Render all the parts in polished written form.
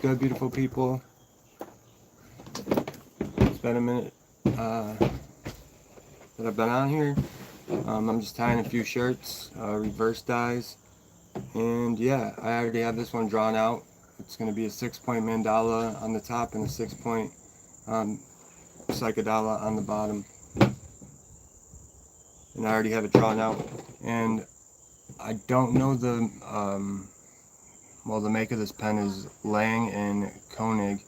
good, beautiful people? It's been a minute that I've been on here. I'm just tying a few shirts, reverse dyes, and yeah, I already have this one drawn out. It's going to be a 6-point mandala on the top and a 6-point psychedelic on the bottom, and I already have it drawn out. And I don't know the well, the make of this pen is Lang and Koenig,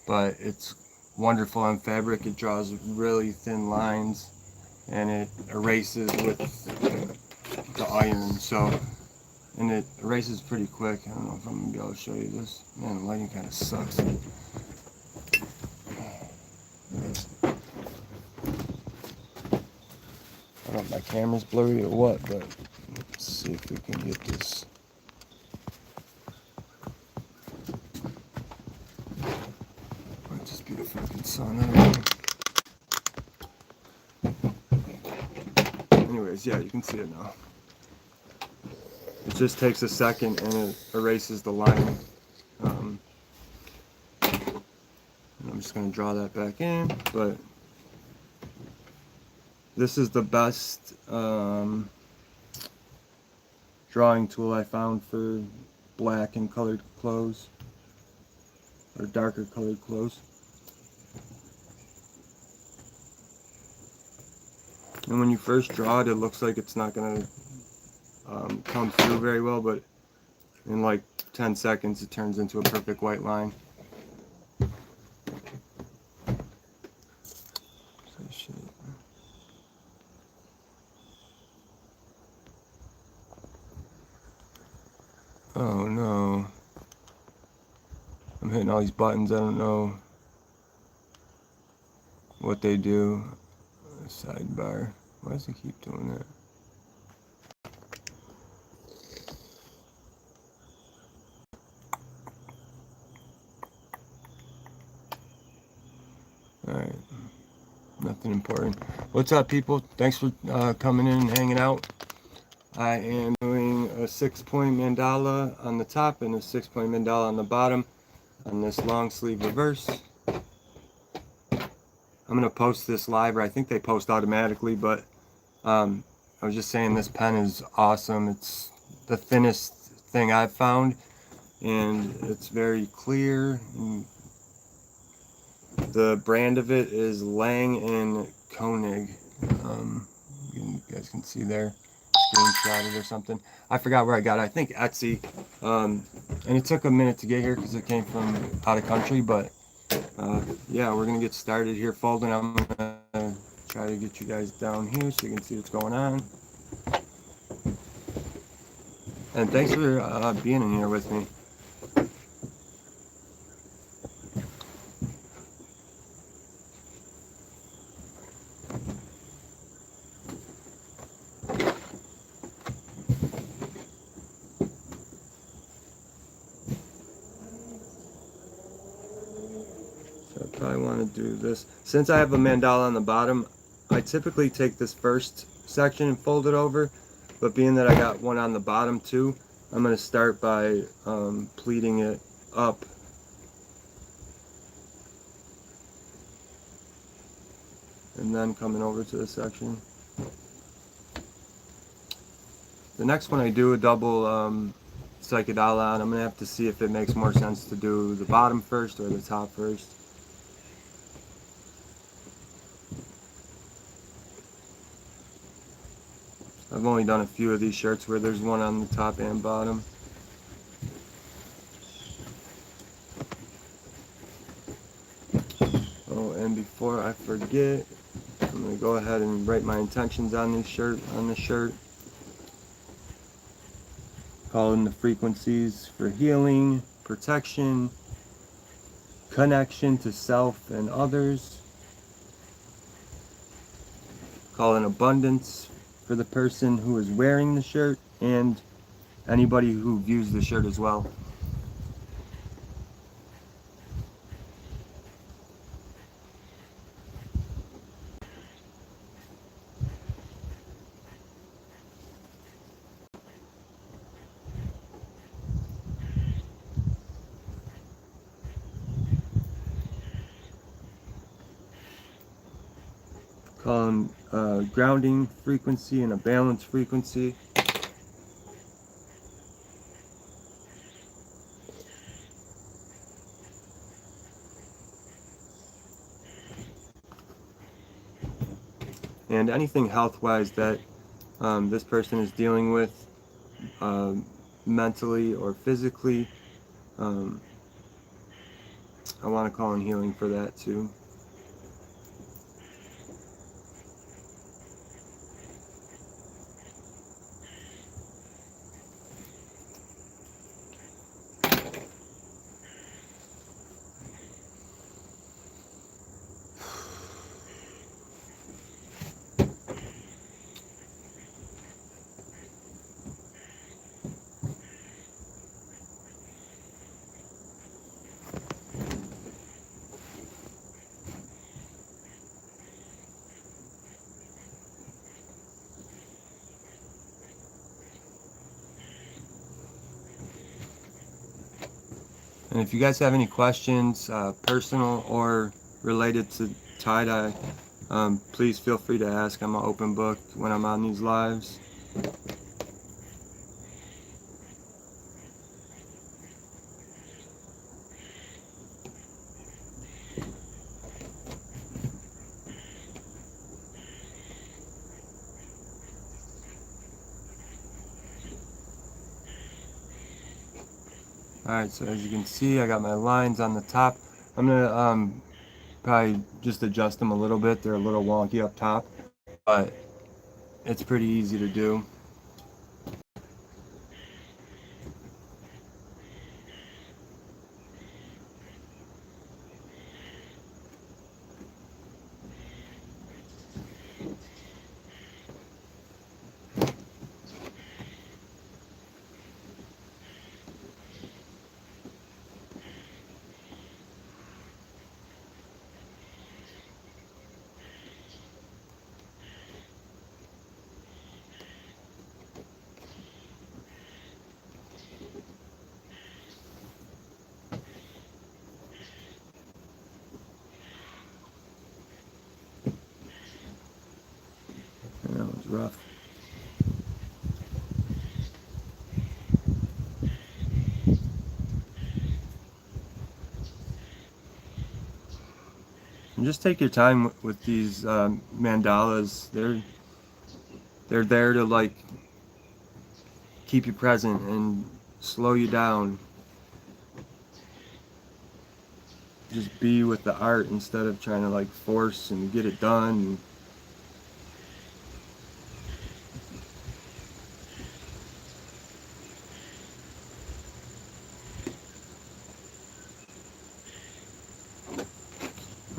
but it's wonderful on fabric. It draws really thin lines and it erases with the iron, and it erases pretty quick. I don't know if I'm gonna be able to show you this. Man, the lighting kind of sucks. I don't know if my camera's blurry or what, but let's see if we can get this. Just be the fucking sun. Anyways, yeah, you can see it now. It just takes a second and it erases the line. And I'm just going to draw that back in, but this is the best drawing tool I found for black and colored clothes, or darker colored clothes. And when you first draw it, it looks like it's not going to come through very well, but in like 10 seconds it turns into a perfect white line. Oh no, I'm hitting all these buttons. I don't know what they do. Sidebar. Why does it keep doing that? Alright, nothing important. What's up, people? Thanks for coming in and hanging out. I am doing a 6-point mandala on the top and a 6-point mandala on the bottom on this long sleeve reverse. I'm going to post this live, or I think they post automatically, but I was just saying this pen is awesome. It's the thinnest thing I've found, and it's very clear. And the brand of it is Lang and Koenig. You guys can see there, screenshotted or something. I forgot where I got it. I think Etsy. And it took a minute to get here because it came from out of country, but yeah, we're gonna get started here folding. I'm gonna try to get you guys down here so you can see what's going on. And thanks for being in here with me. I want to do this. Since I have a mandala on the bottom, I typically take this first section and fold it over, but being that I got one on the bottom too, I'm going to start by pleating it up. And then coming over to this section. The next one I do a double psychedelic on. I'm going to have to see if it makes more sense to do the bottom first or the top first. I've only done a few of these shirts where there's one on the top and bottom. Oh, and before I forget, I'm going to go ahead and write my intentions on this shirt, calling the frequencies for healing, protection, connection to self and others, calling abundance for the person who is wearing the shirt and anybody who views the shirt as well. call them grounding frequency and a balance frequency. And anything health-wise that this person is dealing with, mentally or physically, I want to call in healing for that too. And if you guys have any questions, personal or related to tie-dye, please feel free to ask. I'm an open book when I'm on these lives. Alright, so as you can see, I got my lines on the top. I'm going to probably just adjust them a little bit. They're a little wonky up top, but it's pretty easy to do. That was rough. And just take your time with these mandalas. They're there to like keep you present and slow you down. Just be with the art instead of trying to like force and get it done.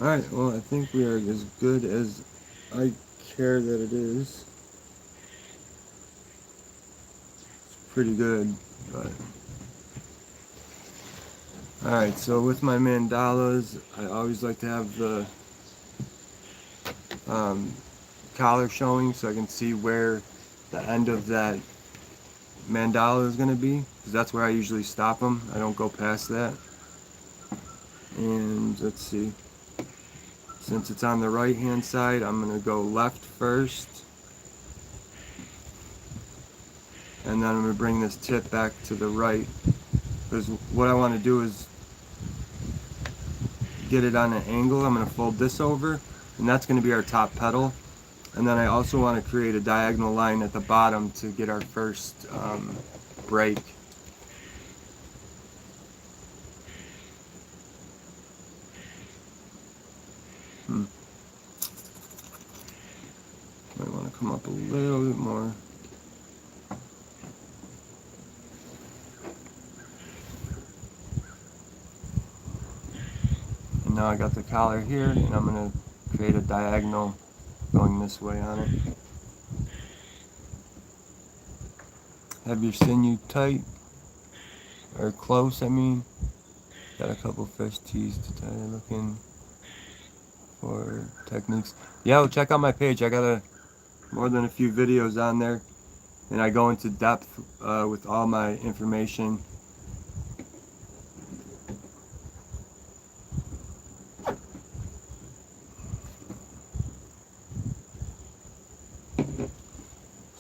Alright, well I think we are as good as I care that it is. It's pretty good, but... Alright, so with my mandalas, I always like to have the collar showing so I can see where the end of that mandala is going to be, because that's where I usually stop them. I don't go past that. And let's see, since it's on the right hand side, I'm going to go left first, and then I'm going to bring this tip back to the right, because what I want to do is get it on an angle. I'm going to fold this over, and that's going to be our top petal. And then I also want to create a diagonal line at the bottom to get our first break. Might want to come up a little bit more. And now I got the collar here, and I'm going to create a diagonal going this way on it. Have your sinew tight, or close I mean. Got a couple fish tees to tie, looking for techniques. Yo, check out my page. I got more than a few videos on there, and I go into depth with all my information.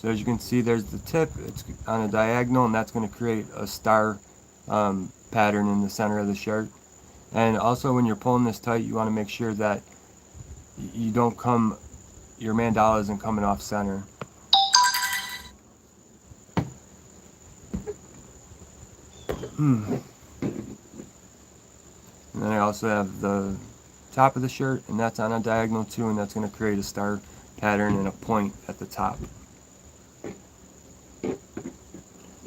So as you can see, there's the tip. It's on a diagonal, and that's going to create a star pattern in the center of the shirt. And also, when you're pulling this tight, you want to make sure that you don't come, your mandala isn't coming off center. And then I also have the top of the shirt, and that's on a diagonal too, and that's going to create a star pattern and a point at the top.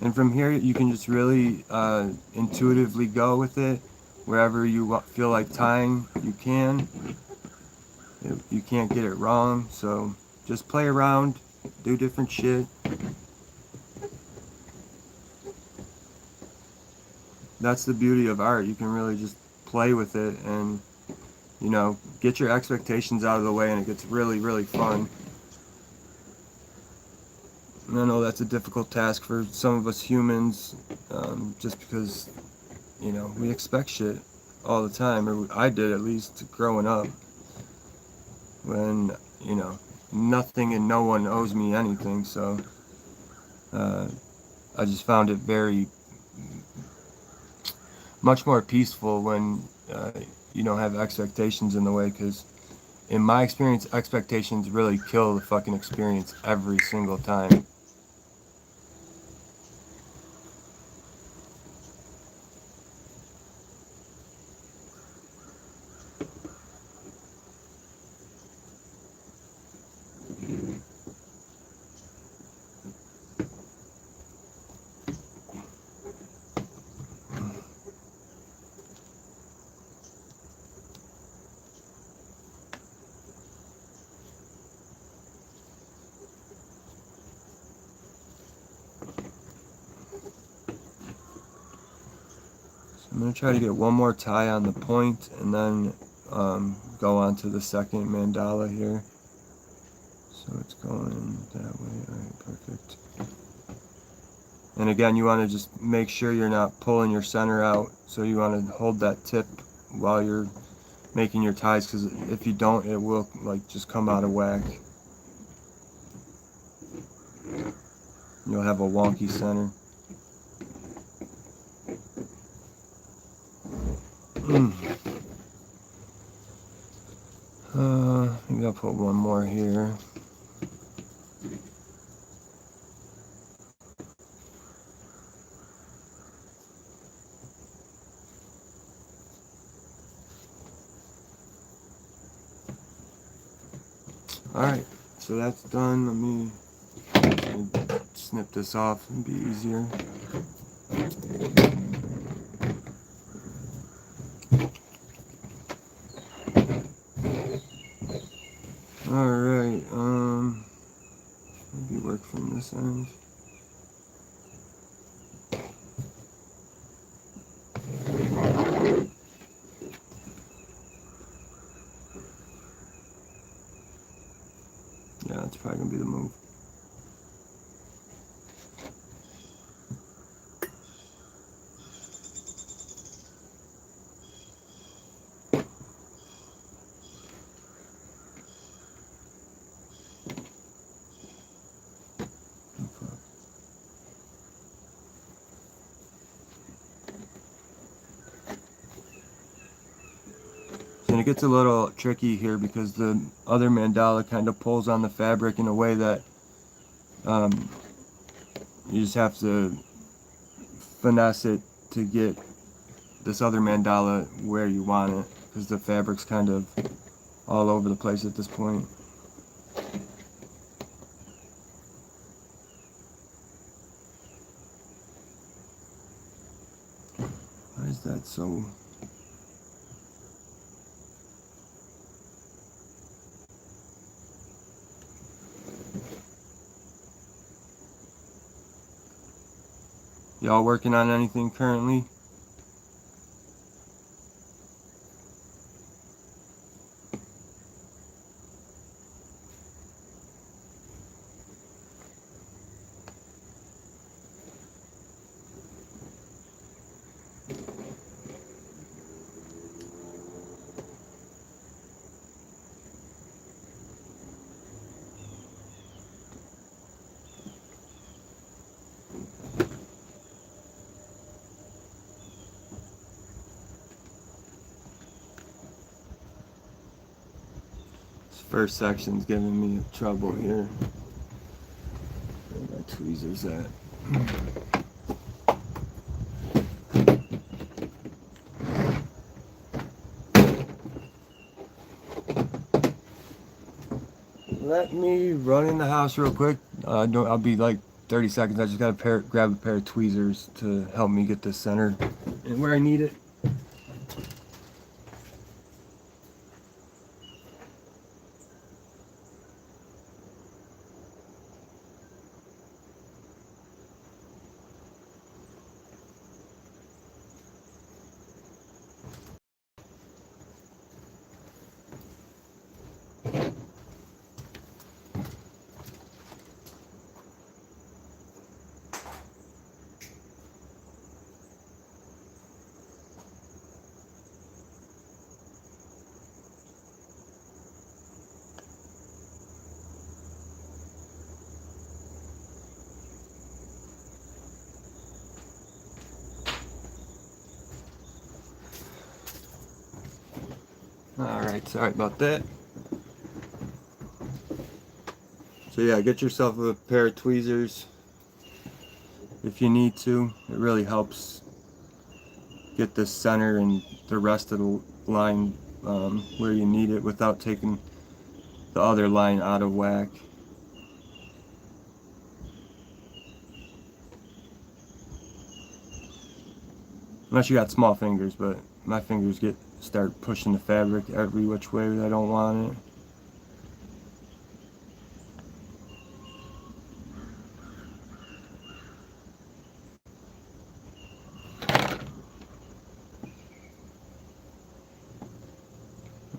And from here, you can just really intuitively go with it. Wherever you feel like tying, you can. You can't get it wrong, so just play around, do different shit. That's the beauty of art. You can really just play with it and, you know, get your expectations out of the way, and it gets really, really fun. And I know that's a difficult task for some of us humans, just because, you know, we expect shit all the time, or I did at least growing up, when, you know, nothing and no one owes me anything. So I just found it very much more peaceful when you don't have expectations in the way, because in my experience, expectations really kill the fucking experience every single time. I'm going to try to get one more tie on the point, and then go on to the second mandala here. So it's going that way. Alright, perfect. And again, you want to just make sure you're not pulling your center out. So you want to hold that tip while you're making your ties, because if you don't, it will like just come out of whack. You'll have a wonky center. Maybe I'll put one more here. Alright, so that's done. Let me snip this off and be easier. Alright, maybe work from this end. Yeah, that's probably gonna be the move. And it gets a little tricky here because the other mandala kind of pulls on the fabric in a way that you just have to finesse it to get this other mandala where you want it, because the fabric's kind of all over the place at this point. Why is that so? Y'all working on anything currently? first section's giving me trouble here. Where my tweezers at? Let me run in the house real quick. I'll be like 30 seconds. I just gotta grab a pair of tweezers to help me get this centered and where I need it. Alright, sorry about that. So yeah, get yourself a pair of tweezers if you need to. It really helps get the center and the rest of the line where you need it without taking the other line out of whack. Unless you got small fingers, but my fingers start pushing the fabric every which way that I don't want it.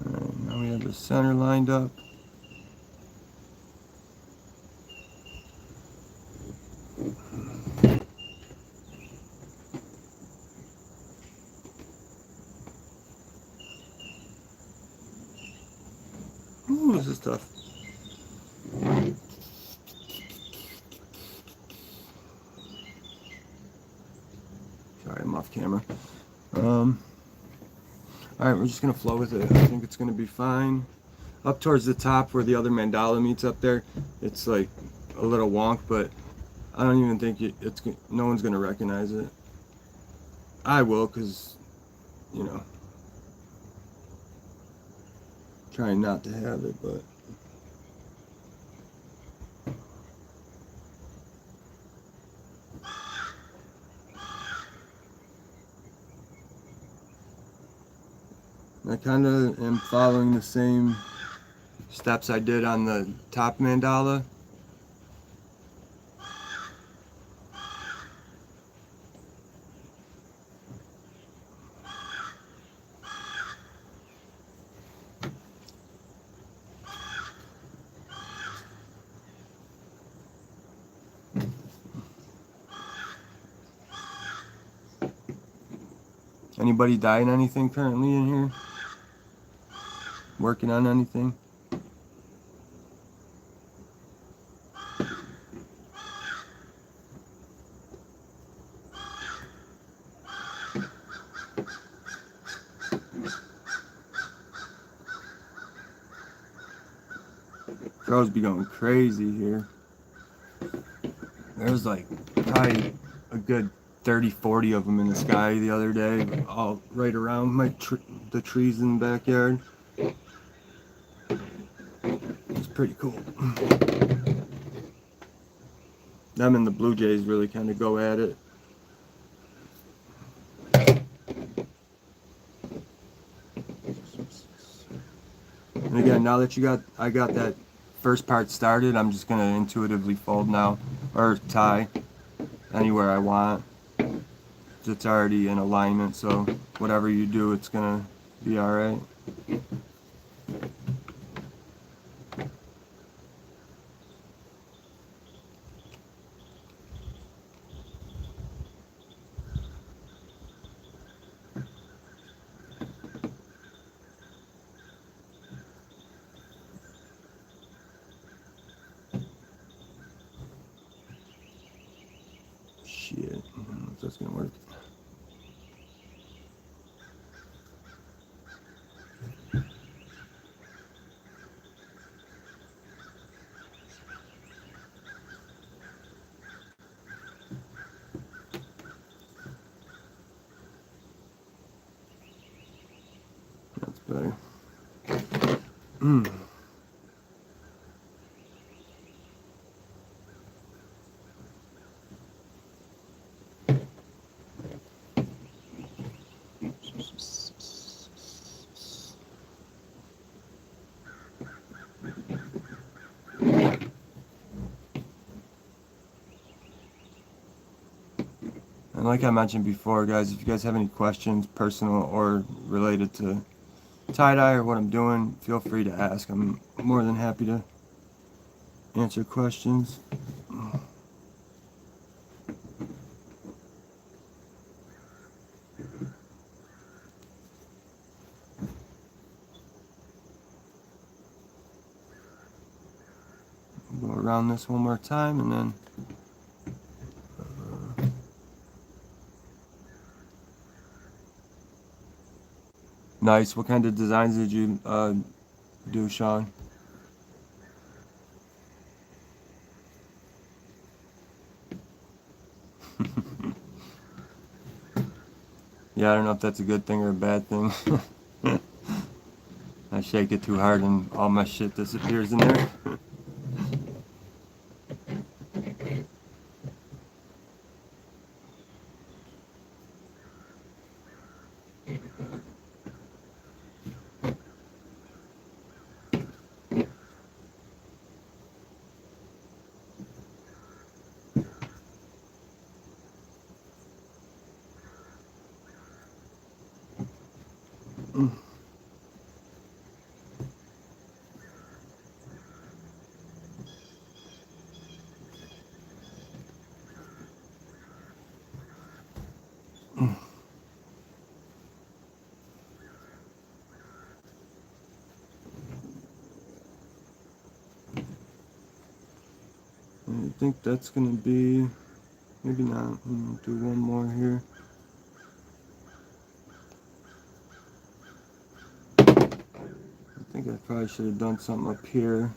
Alright, now we have the center lined up. Ooh, this is tough. Sorry, I'm off camera. Alright, we're just going to flow with it. I think it's going to be fine. Up towards the top where the other mandala meets up there, it's like a little wonk, but I don't even think no one's going to recognize it. I will, because, you know, trying not to have it, but I kind of am following the same steps I did on the top mandala. Anybody dyeing anything currently in here? Working on anything? Crows be going crazy here. There's like probably a good 30-40 of them in the sky the other day, all right around the trees in the backyard. It's pretty cool. Them and the blue jays really kind of go at it. And again, now that I got that first part started, I'm just gonna intuitively fold now, or tie anywhere I want. It's already in alignment, so whatever you do, it's gonna be alright. Shit, I don't know if that's gonna work. better. And like I mentioned before, guys, if you guys have any questions, personal or related to tie-dye or what I'm doing, feel free to ask. I'm more than happy to answer questions. Go around this one more time and then nice. What kind of designs did you do, Sean? Yeah, I don't know if that's a good thing or a bad thing. I shake it too hard and all my shit disappears in there. I think that's gonna be, maybe not. Do one more here. I think I probably should have done something up here.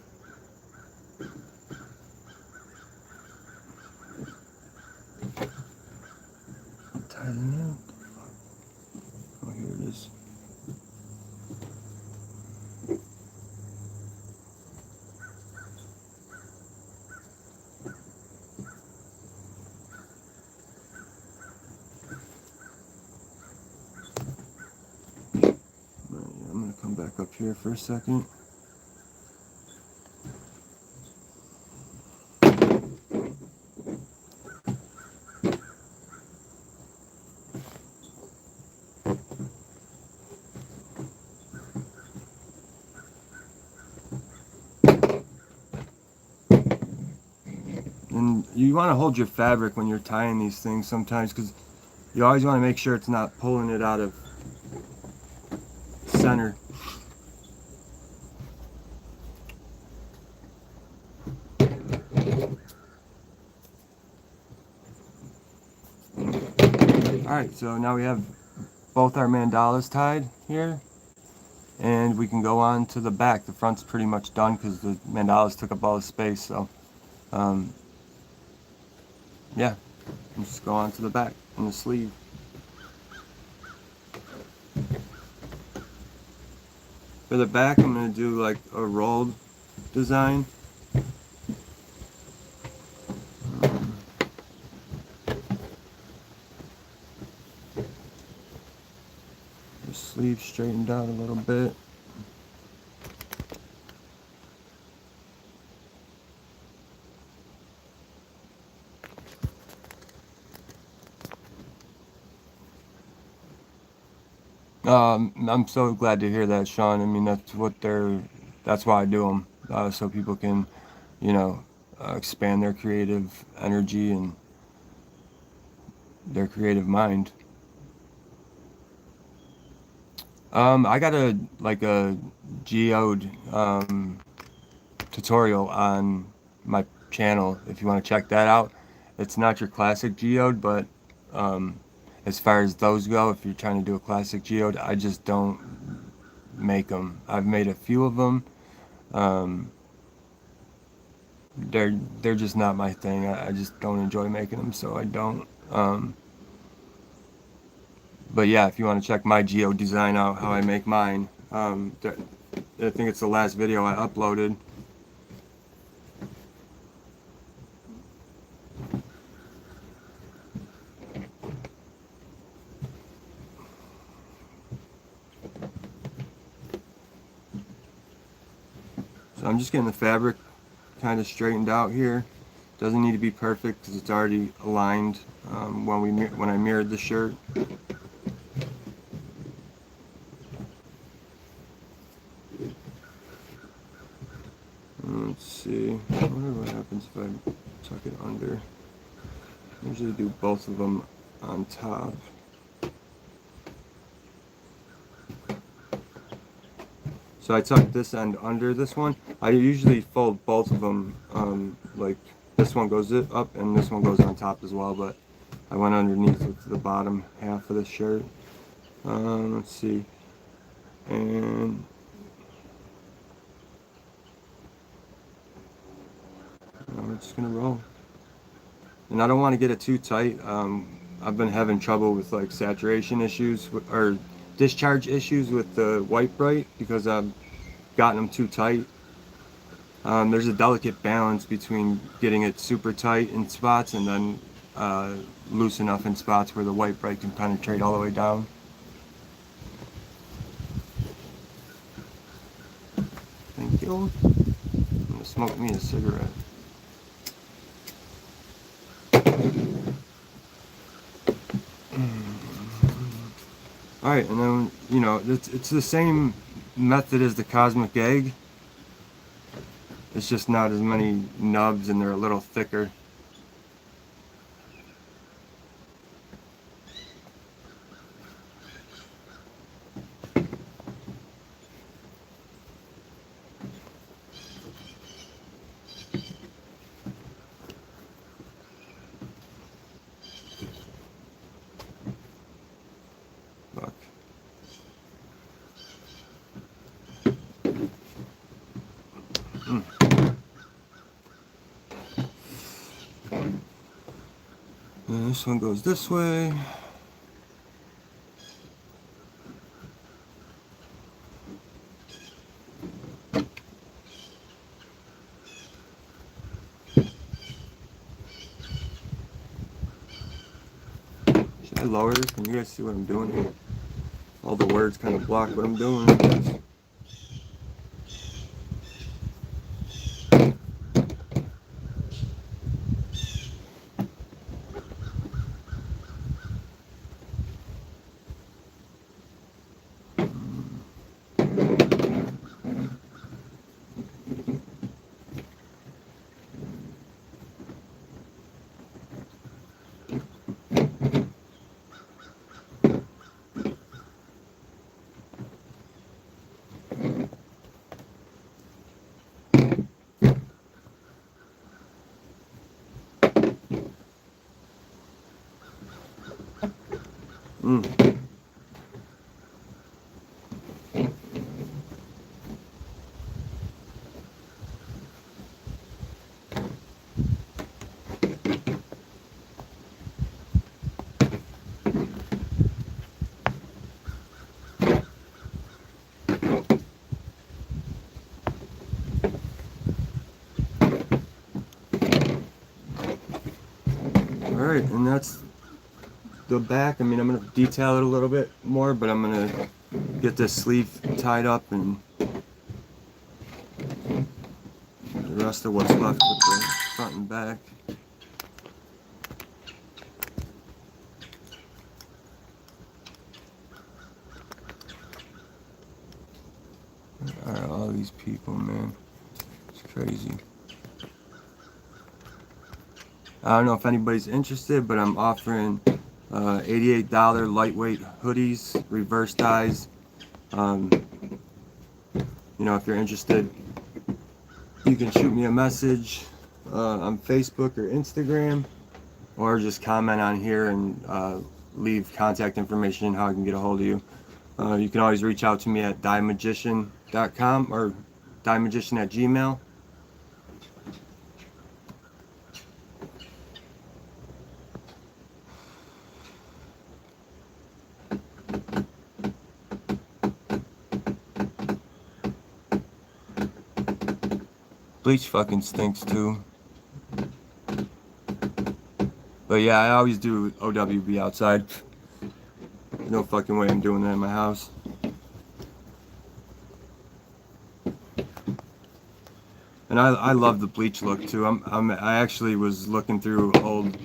Tighten it. Oh, here it is. I'm gonna come back up here for a second. And you want to hold your fabric when you're tying these things sometimes, because you always want to make sure it's not pulling it out of center. Alright, so now we have both our mandalas tied here, and we can go on to the back. The front's pretty much done because the mandalas took up all the space, so yeah, let's just go on to the back and the sleeve. For the back, I'm going to do like a rolled design. The sleeve straightened out a little bit. I'm so glad to hear that, Sean. I mean, that's why I do them, so people can, you know, expand their creative energy and their creative mind. I got a geode tutorial on my channel if you want to check that out. It's not your classic geode, but as far as those go, if you're trying to do a classic geode, I just don't make them. I've made a few of them. They're just not my thing. I just don't enjoy making them, so I don't. But yeah, if you want to check my geode design out, how I make mine, I think it's the last video I uploaded. So I'm just getting the fabric kind of straightened out here. Doesn't need to be perfect because it's already aligned when I mirrored the shirt. Let's see. I wonder what happens if I tuck it under. I usually do both of them on top. So I tuck this end under this one. I usually fold both of them, like this one goes up and this one goes on top as well, but I went underneath with the bottom half of the shirt. Let's see. And we're just gonna roll. And I don't want to get it too tight. I've been having trouble with like saturation issues or discharge issues with the white bright because I've gotten them too tight. There's a delicate balance between getting it super tight in spots and then loose enough in spots where the white bright can penetrate all the way down. Thank you. I'm gonna smoke me a cigarette. Alright, and then, you know, it's the same method as the cosmic egg. It's just not as many nubs and they're a little thicker. Fuck. And this one goes this way. Should I lower this? Can you guys see what I'm doing here? All the words kind of block what I'm doing. Alright, and that's the back. I mean, I'm going to detail it a little bit more, but I'm going to get this sleeve tied up and the rest of what's left with the front and back. Alright, all these people, man. It's crazy. I don't know if anybody's interested, but I'm offering $88 lightweight hoodies, reverse dyes. You know, if you're interested, you can shoot me a message on Facebook or Instagram, or just comment on here and leave contact information how I can get a hold of you. You can always reach out to me at dyemagician.com or dyemagician@gmail.com. Bleach fucking stinks too. But yeah, I always do OWB outside. There's no fucking way I'm doing that in my house. And I love the bleach look too. I actually was looking through old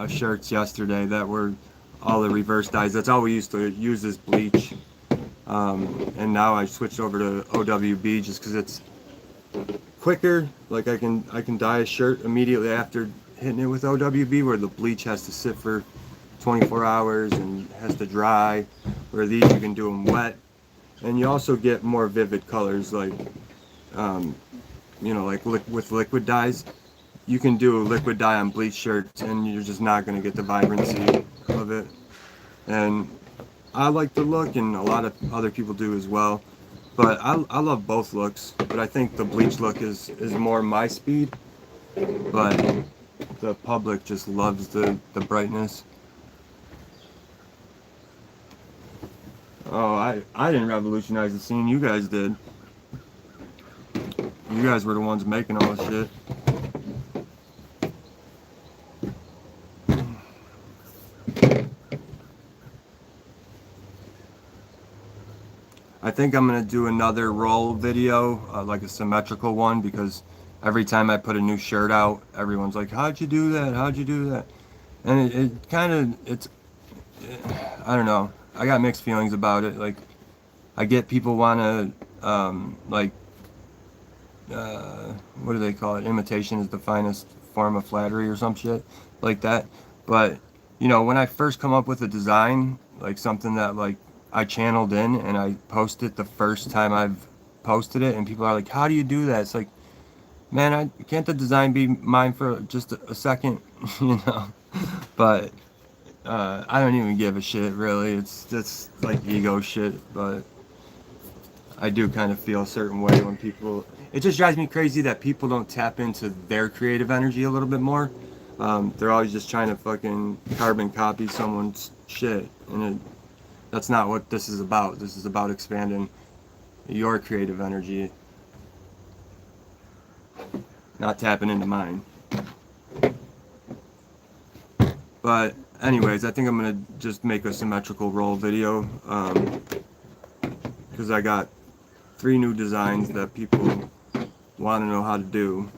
shirts yesterday that were all the reverse dyes. That's all we used to use is bleach. And now I switched over to OWB just because it's quicker. Like I can dye a shirt immediately after hitting it with OWB, where the bleach has to sit for 24 hours and has to dry. Where these you can do them wet, and you also get more vivid colors, like you know, like with liquid dyes. You can do a liquid dye on bleach shirts, and you're just not going to get the vibrancy of it. And I like the look, and a lot of other people do as well. But I love both looks, but I think the bleach look is more my speed. But the public just loves the brightness. Oh, I didn't revolutionize the scene, you guys did. You guys were the ones making all this shit. I think I'm gonna do another roll video, like a symmetrical one, because every time I put a new shirt out, everyone's like, "How'd you do that? How'd you do that?" And it kind of, I don't know. I got mixed feelings about it. Like, I get people wanna, like, what do they call it? Imitation is the finest form of flattery or some shit like that. But, you know, when I first come up with a design, like something that like I channeled in and I post it the first time I've posted it, and people are like, "How do you do that?" It's like, man, can't the design be mine for just a second, you know? But I don't even give a shit, really. It's just like ego shit, but I do kind of feel a certain way when people. It just drives me crazy that people don't tap into their creative energy a little bit more. They're always just trying to fucking carbon copy someone's shit, and that's not what this is about. This is about expanding your creative energy, not tapping into mine. But anyways, I think I'm gonna just make a symmetrical roll video, because I got 3 new designs that people want to know how to do,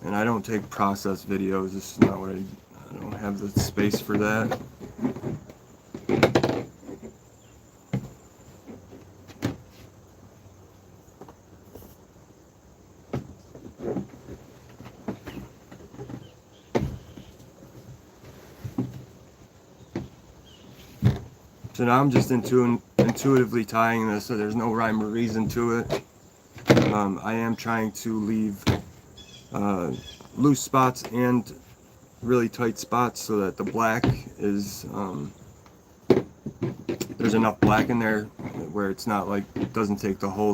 and I don't take process videos. This is not what I don't have the space for that. So now I'm just intuitively tying this, so there's no rhyme or reason to it. I am trying to leave loose spots and really tight spots so that the black is, there's enough black in there where it's not like, it doesn't take all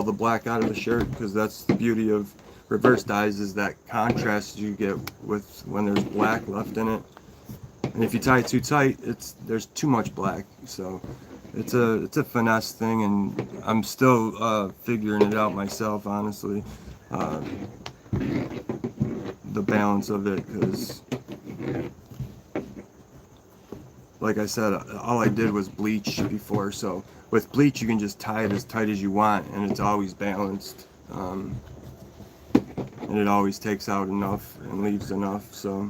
the black out of the shirt, because that's the beauty of reverse dyes, is that contrast you get with when there's black left in it. And if you tie it too tight, there's too much black. So it's a finesse thing, and I'm still figuring it out myself, honestly. The balance of it, because like I said, all I did was bleach before. So with bleach, you can just tie it as tight as you want, and it's always balanced. And it always takes out enough and leaves enough. So.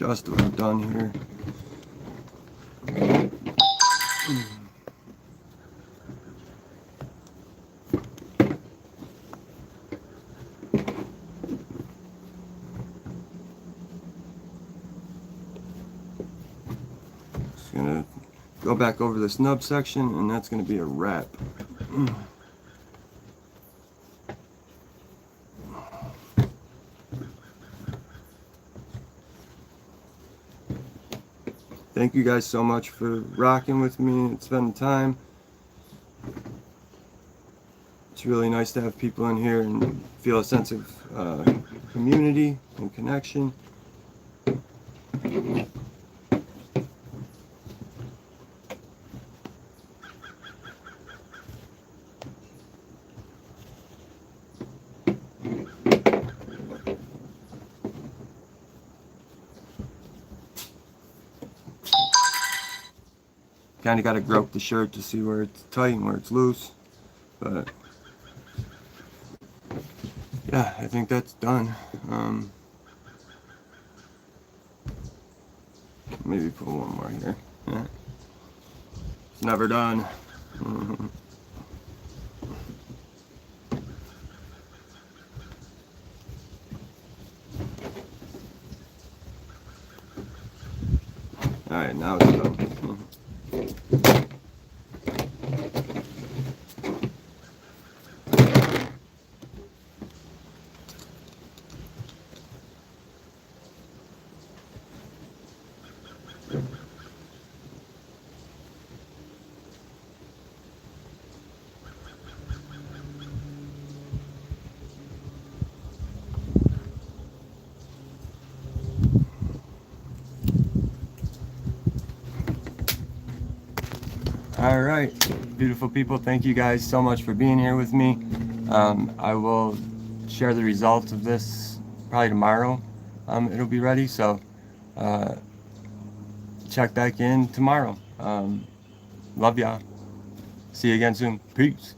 just about done here. Just gonna go back over this nub section, and that's gonna be a wrap. Thank you guys so much for rocking with me and spending time. It's really nice to have people in here and feel a sense of community and connection. Kind of got to grope the shirt to see where it's tight and where it's loose, but yeah, I think that's done. Maybe put one more here. Yeah. It's never done. Alright, now it's done. All right, beautiful people, thank you guys so much for being here with me. I will share the results of this probably tomorrow. It'll be ready, so check back in tomorrow. Love y'all. See you again soon. Peace.